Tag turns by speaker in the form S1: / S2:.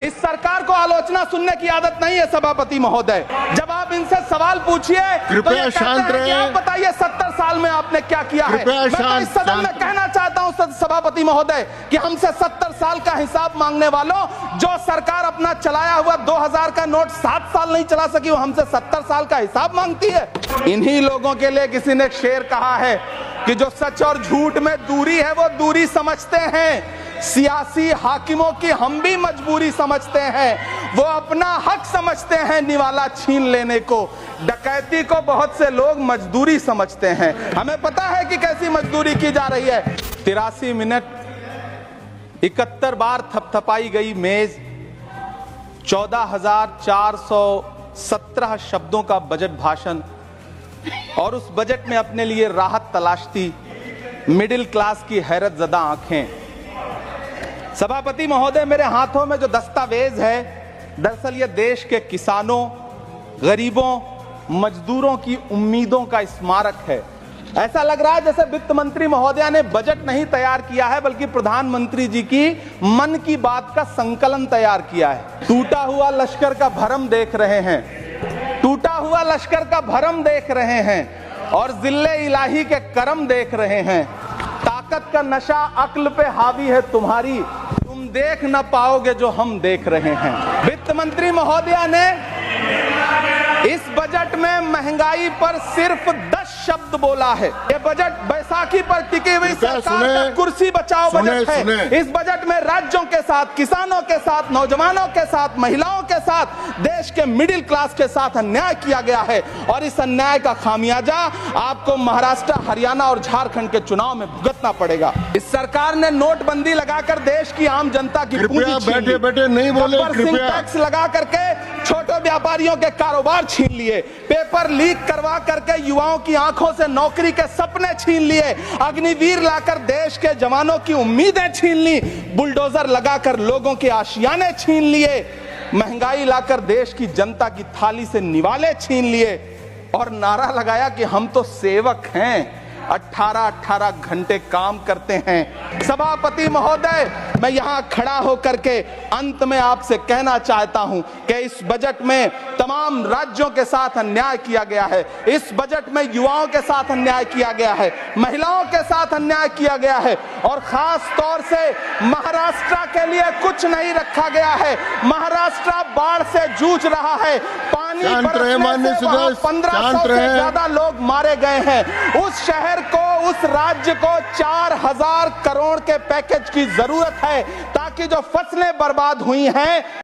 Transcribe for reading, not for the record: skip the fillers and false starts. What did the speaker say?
S1: इस सरकार को आलोचना सुनने की आदत नहीं है सभापति महोदय। जब आप इनसे सवाल पूछिए तो ये
S2: शांत रहिए।
S1: आप बताइए 70 साल में आपने क्या किया है। मैं तो इस सदन में कहना चाहता हूं सभापति महोदय कि हमसे 70 साल का हिसाब मांगने वालों, जो सरकार अपना चलाया हुआ 2000 का नोट 7 साल नहीं चला सकी, वो हमसे 70 साल का हिसाब मांगती है। इन्हीं लोगों के लिए किसी ने एक शेर कहा है कि जो सच और झूठ में दूरी है वो दूरी समझते हैं, सियासी हाकिमों की हम भी मजबूरी समझते हैं। वो अपना हक समझते हैं निवाला छीन लेने को, डकैती को बहुत से लोग मजदूरी समझते हैं। हमें पता है कि कैसी मजदूरी की जा रही है। 83 मिनट 71 बार थपथपाई गई मेज, 14,417 शब्दों का बजट भाषण, और उस बजट में अपने लिए राहत तलाशती मिडिल क्लास की हैरत ज़दा आंखें। सभापति महोदय, मेरे हाथों में जो दस्तावेज है, दरअसल ये देश के किसानों, गरीबों, मजदूरों की उम्मीदों का स्मारक है। ऐसा लग रहा है जैसे वित्त मंत्री महोदया ने बजट नहीं तैयार किया है, बल्कि प्रधानमंत्री जी की मन की बात का संकलन तैयार किया है। टूटा हुआ लश्कर का भरम देख रहे हैं, टूटा हुआ लश्कर का भरम देख रहे हैं और जिल्ले इलाही के करम देख रहे हैं। ताकत का नशा अक्ल पे हावी है तुम्हारी, तुम देख न पाओगे जो हम देख रहे हैं। वित्त मंत्री महोदया ने इस बजट में महंगाई पर सिर्फ 10 शब्द बोला है। ये बजट बैसाखी पर टिकी हुई सरकार का कुर्सी बचाओ बजट है। इस बजट में राज्यों के साथ, किसानों के साथ, नौजवानों के साथ, महिलाओं के साथ, देश के मिडिल क्लास के साथ अन्याय किया गया है और इस अन्याय का खामियाजा आपको महाराष्ट्र, हरियाणा और झारखंड के चुनाव में भुगतना पड़ेगा। इस सरकार ने नोटबंदी लगाकर देश की आम जनता की पूंजी छीन ली, टैक्स लगा करके छोटे व्यापारियों के कारोबार छीन लिए, पेपर लीक करवा करके युवाओं की आंखों से नौकरी के सपने छीन लिए, अग्निवीर लाकर देश के जवानों की उम्मीदें छीन ली, बुलडोजर लगाकर लोगों के आशियाने छीन लिए, महंगाई लाकर देश की जनता की थाली से निवाले छीन लिए और नारा लगाया कि हम तो सेवक हैं, 18-18 घंटे काम करते हैं। सभापति महोदय, मैं यहां खड़ा होकर के अंत में आपसे कहना चाहता हूं कि इस बजट में तमाम राज्यों के साथ अन्याय किया गया है। इस बजट में युवाओं के साथ अन्याय किया गया है, महिलाओं के साथ अन्याय किया गया है और खास तौर से महाराष्ट्र के लिए कुछ नहीं रखा गया है। महाराष्ट्र बाढ़ से जूझ रहा है, पानी बरसने से वहां 1500 से ज्यादा लोग मारे गए हैं। उस शहर को, उस राज्य को 4000 करोड़ के पैकेज की जरूरत है ताकि जो फसलें बर्बाद हुई हैं